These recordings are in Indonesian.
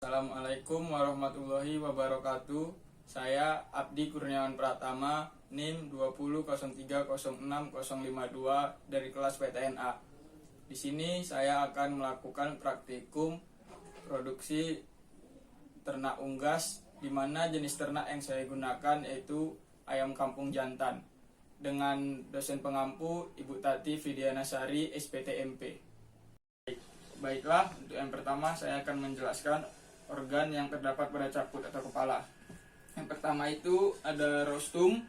Assalamualaikum warahmatullahi wabarakatuh. Saya Abdi Kurniawan Pratama, NIM 2003060052 dari kelas PTNA. Di sini saya akan melakukan praktikum produksi ternak unggas, di mana jenis ternak yang saya gunakan yaitu ayam kampung jantan, dengan dosen pengampu Ibu Tati Fidianasari SPTMP. Baiklah, untuk yang pertama saya akan menjelaskan organ yang terdapat pada caput atau kepala. Yang pertama itu ada rostrum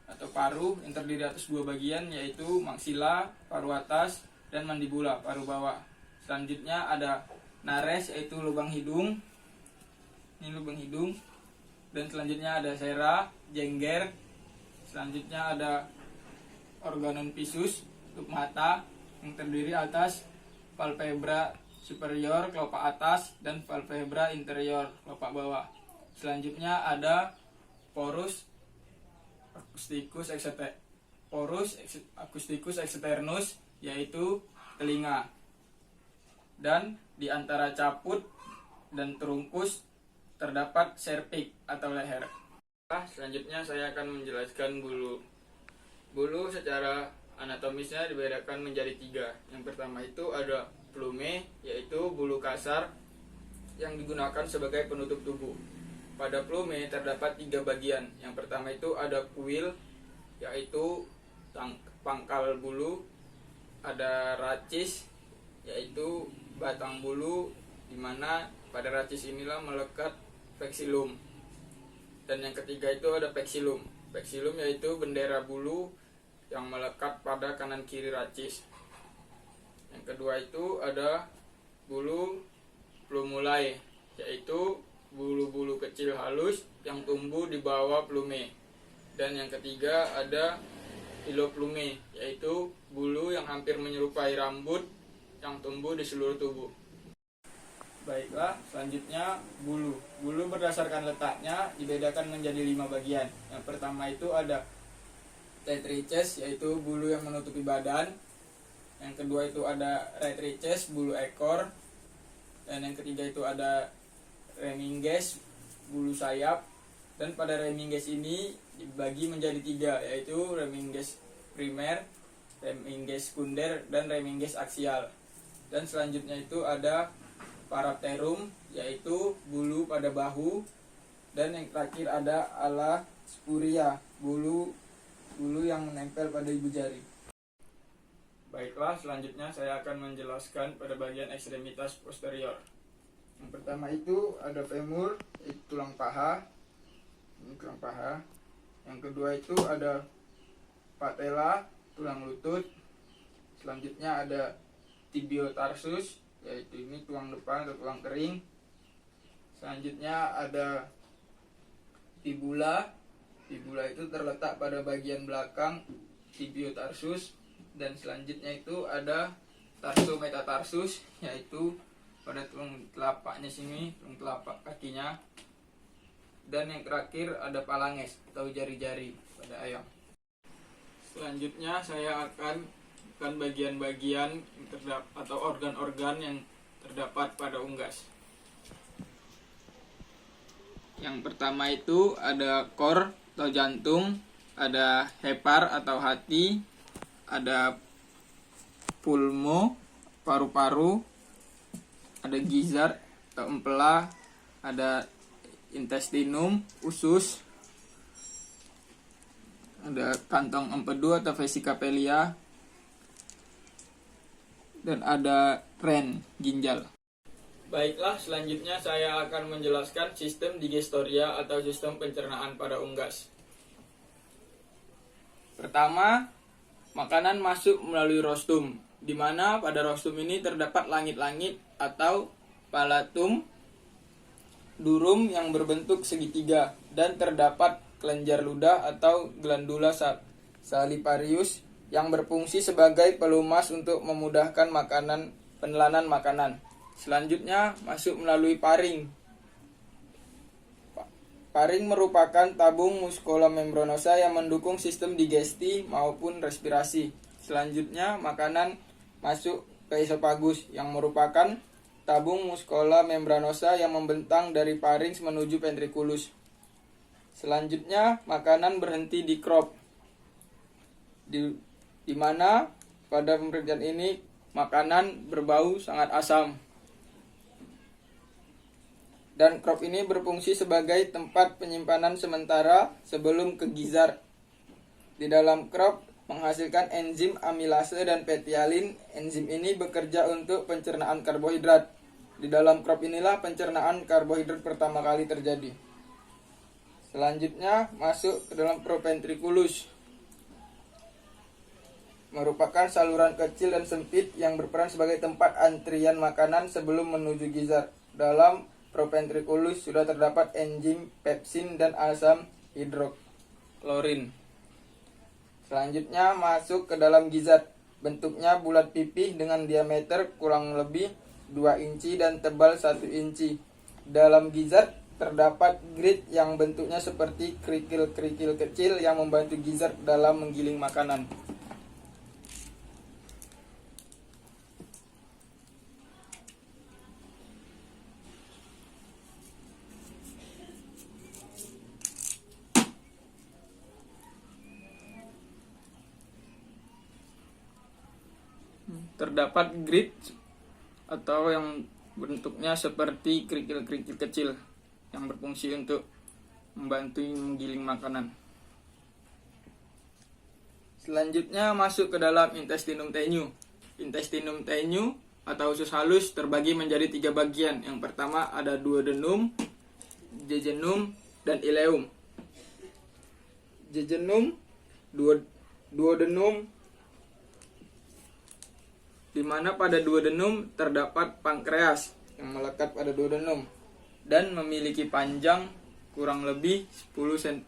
atau paru yang terdiri atas dua bagian, yaitu maksila, paru atas, dan mandibula, paru bawah. Selanjutnya ada nares, yaitu lubang hidung. Ini lubang hidung. Dan selanjutnya ada sera, jengger. Selanjutnya ada organon pisus, tutup mata, yang terdiri atas palpebra superior, kelopak atas, dan palpebra interior, kelopak bawah. Selanjutnya ada porus acousticus externus, yaitu telinga. Dan di antara caput dan trunkus terdapat cervix atau leher. Selanjutnya saya akan menjelaskan bulu. Bulu secara anatomisnya dibedakan menjadi tiga. Yang pertama itu ada plume, yaitu bulu kasar yang digunakan sebagai penutup tubuh. Pada plume terdapat tiga bagian. Yang pertama itu ada kuil, yaitu pangkal bulu. Ada racis, yaitu batang bulu, di mana pada racis inilah melekat vexillum. Dan yang ketiga itu ada pexillum. Pexillum yaitu bendera bulu yang melekat pada kanan kiri racis. Yang kedua itu ada bulu plumulae, yaitu bulu-bulu kecil halus yang tumbuh di bawah plume. Dan yang ketiga ada hiloplume, yaitu bulu yang hampir menyerupai rambut yang tumbuh di seluruh tubuh. Baiklah, selanjutnya bulu. Bulu berdasarkan letaknya dibedakan menjadi 5 bagian. Yang pertama itu ada tetrices, yaitu bulu yang menutupi badan. Yang kedua itu ada rectrices, bulu ekor. Dan yang ketiga itu ada remingges, bulu sayap. Dan pada remingges ini dibagi menjadi 3, yaitu remingges primer, remingges sekunder, dan remingges aksial. Dan selanjutnya itu ada parapterum, yaitu bulu pada bahu. Dan yang terakhir ada ala spuria, bulu yang menempel pada ibu jari. Baiklah, selanjutnya saya akan menjelaskan pada bagian ekstremitas posterior. Yang pertama itu ada femur, yaitu tulang paha. Ini tulang paha. Yang kedua itu ada patella, tulang lutut. Selanjutnya ada tibiotarsus, yaitu ini tulang depan atau tulang kering. Selanjutnya ada fibula. Fibula itu terletak pada bagian belakang tibiotarsus. Dan selanjutnya itu ada tarsometatarsus, yaitu pada tulang telapaknya sini, tulang telapak kakinya. Dan yang terakhir ada phalanges atau jari-jari pada ayam. Selanjutnya saya akan bagian-bagian atau organ-organ yang terdapat pada unggas. Yang pertama itu ada kor atau jantung, ada hepar atau hati, ada pulmo, paru-paru, ada gizzard atau empela, ada intestinum, usus, ada kantong empedu atau vesica pelia, dan ada ren, ginjal. Baiklah, selanjutnya saya akan menjelaskan sistem digestoria atau sistem pencernaan pada unggas. Pertama, makanan masuk melalui rostrum, di mana pada rostrum ini terdapat langit-langit atau palatum durum yang berbentuk segitiga, dan terdapat kelenjar ludah atau glandula salivarius yang berfungsi sebagai pelumas untuk memudahkan penelanan makanan. Selanjutnya masuk melalui paring. Paring merupakan tabung muscula membranosa yang mendukung sistem digesti maupun respirasi. Selanjutnya makanan masuk ke esofagus yang merupakan tabung muscola membranosa yang membentang dari pharynx menuju ventriculus. Selanjutnya, makanan berhenti di crop, di mana pada pemeriksaan ini makanan berbau sangat asam. Dan crop ini berfungsi sebagai tempat penyimpanan sementara sebelum ke gizzard. Di dalam crop menghasilkan enzim amilase dan petialin. Enzim ini bekerja untuk pencernaan karbohidrat. Di dalam crop inilah pencernaan karbohidrat pertama kali terjadi. Selanjutnya masuk ke dalam proventriculus, merupakan saluran kecil dan sempit yang berperan sebagai tempat antrian makanan sebelum menuju gizzard. Dalam proventriculus sudah terdapat enzim pepsin dan asam hidroklorin. Selanjutnya masuk ke dalam gizzard. Bentuknya bulat pipih dengan diameter kurang lebih 2 inci dan tebal 1 inci. Dalam gizzard terdapat grid yang bentuknya seperti kerikil-kerikil kecil yang membantu gizzard dalam menggiling makanan. Terdapat grid atau yang bentuknya seperti kerikil-kerikil kecil yang berfungsi untuk membantu menggiling makanan. Selanjutnya masuk ke dalam intestinum tenue. Intestinum tenue atau usus halus terbagi menjadi 3 bagian. Yang pertama ada duodenum, jejunum, dan ileum. Jejunum, duodenum, di mana pada duodenum terdapat pankreas yang melekat pada duodenum dan memiliki panjang kurang lebih 10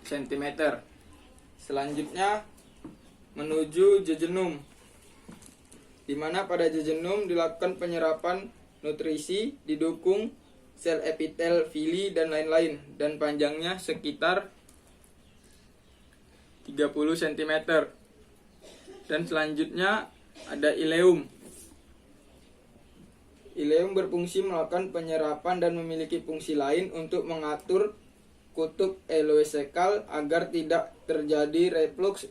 cm. Selanjutnya menuju jejunum, di mana pada jejunum dilakukan penyerapan nutrisi didukung sel epitel villi dan lain-lain, dan panjangnya sekitar 30 cm. Dan selanjutnya ada ileum. Ileum berfungsi melakukan penyerapan dan memiliki fungsi lain untuk mengatur kutub ileosekal agar tidak terjadi reflux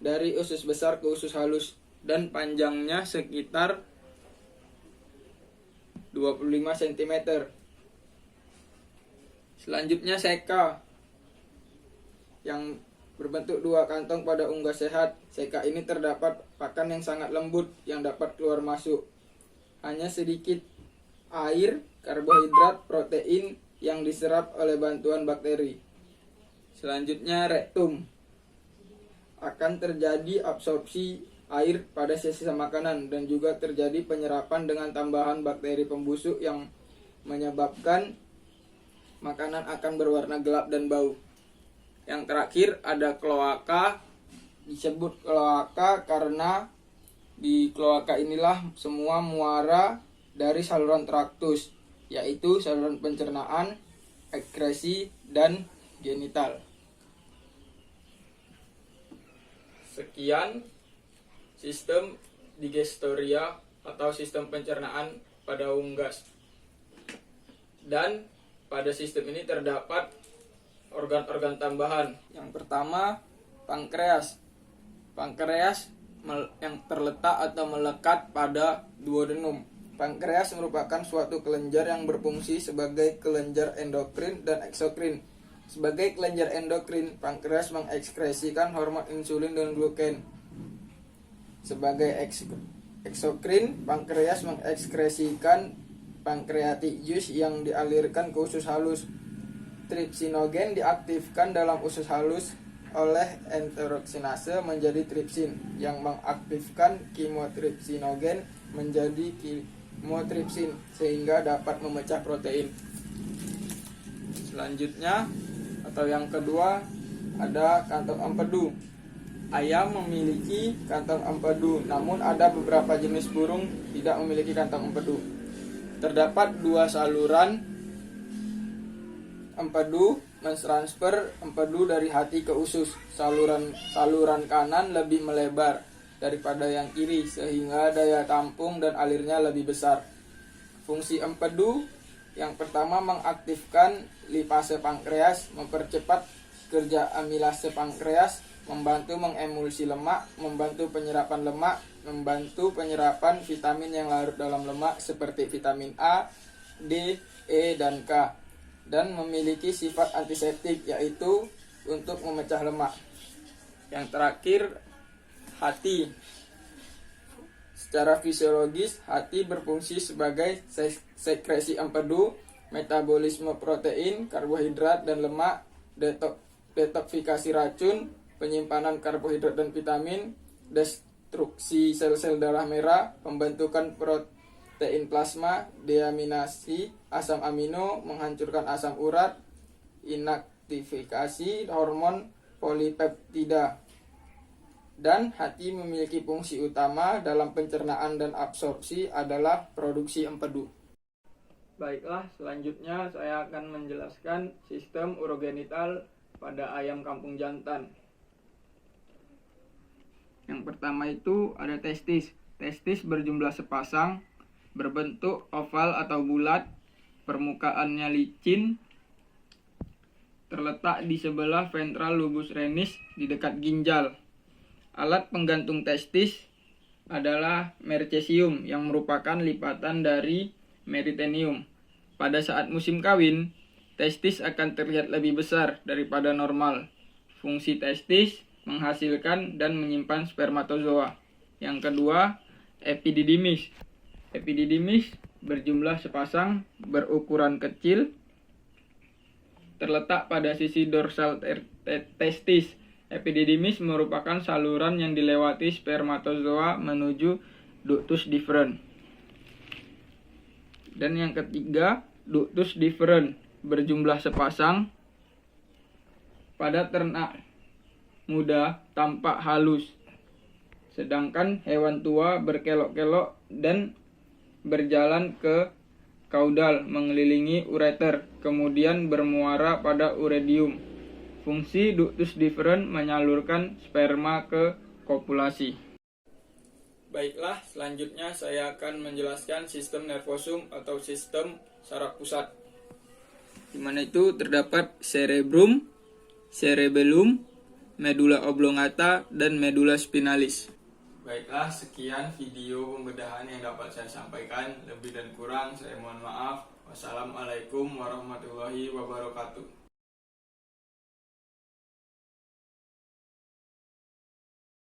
dari usus besar ke usus halus, dan panjangnya sekitar 25 cm. Selanjutnya seka yang berbentuk 2 kantong pada unggas sehat. Seka ini terdapat pakan yang sangat lembut yang dapat keluar masuk. Hanya sedikit air, karbohidrat, protein yang diserap oleh bantuan bakteri. Selanjutnya rektum. Akan terjadi absorpsi air pada sisa makanan dan juga terjadi penyerapan dengan tambahan bakteri pembusuk yang menyebabkan makanan akan berwarna gelap dan bau. Yang terakhir ada kloaka. Disebut kloaka karena di kloaka inilah semua muara dari saluran traktus, yaitu saluran pencernaan, ekskresi, dan genital. Sekian sistem digestoria atau sistem pencernaan pada unggas. Dan pada sistem ini terdapat organ-organ tambahan. Yang pertama, pankreas. Pankreas yang terletak atau melekat pada duodenum. Pankreas merupakan suatu kelenjar yang berfungsi sebagai kelenjar endokrin dan eksokrin. Sebagai kelenjar endokrin, pankreas mengekskresikan hormon insulin dan glukagon. Sebagai eksokrin, pankreas mengekskresikan pancreatic juice yang dialirkan ke usus halus. Tripsinogen diaktifkan dalam usus halus oleh enteroksinase menjadi tripsin yang mengaktifkan kimotripsinogen menjadi kimotripsin sehingga dapat memecah protein. Selanjutnya atau yang kedua ada kantong empedu. Ayam memiliki kantong empedu, namun ada beberapa jenis burung tidak memiliki kantong empedu. Terdapat 2 saluran empedu mentransfer empedu dari hati ke usus. Saluran kanan lebih melebar daripada yang kiri, sehingga daya tampung dan alirnya lebih besar. Fungsi empedu yang pertama mengaktifkan lipase pankreas, mempercepat kerja amilase pankreas, membantu mengemulsi lemak, membantu penyerapan lemak, membantu penyerapan vitamin yang larut dalam lemak seperti vitamin A, D, E, dan K, dan memiliki sifat antiseptik yaitu untuk memecah lemak. Yang terakhir, hati. Secara fisiologis, hati berfungsi sebagai sekresi empedu, metabolisme protein, karbohidrat, dan lemak, detoksifikasi racun, penyimpanan karbohidrat dan vitamin, destruksi sel-sel darah merah, pembentukan protein plasma, deaminasi asam amino, menghancurkan asam urat, inaktifikasi hormon polipeptida. Dan hati memiliki fungsi utama dalam pencernaan dan absorpsi adalah produksi empedu. Baiklah, selanjutnya saya akan menjelaskan sistem urogenital pada ayam kampung jantan. Yang pertama itu ada testis. Testis berjumlah sepasang, berbentuk oval atau bulat, permukaannya licin, terletak di sebelah ventral lobus renis di dekat ginjal. Alat penggantung testis adalah mercesium yang merupakan lipatan dari meritenium. Pada saat musim kawin, testis akan terlihat lebih besar daripada normal. Fungsi testis menghasilkan dan menyimpan spermatozoa. Yang kedua, epididymis. Epididymis berjumlah sepasang, berukuran kecil, terletak pada sisi dorsal testis. Epididymis merupakan saluran yang dilewati spermatozoa menuju ductus deferens. Dan yang ketiga, ductus deferens berjumlah sepasang. Pada ternak muda tampak halus, sedangkan hewan tua berkelok-kelok dan berjalan ke kaudal mengelilingi ureter, kemudian bermuara pada uredium. Fungsi ductus deferens menyalurkan sperma ke kopulasi. Baiklah, selanjutnya saya akan menjelaskan sistem nervosum atau sistem saraf pusat. Di mana itu terdapat cerebrum, cerebellum, medulla oblongata, dan medulla spinalis. Baiklah, sekian video pembedahan yang dapat saya sampaikan. Lebih dan kurang saya mohon maaf. Wassalamualaikum warahmatullahi wabarakatuh.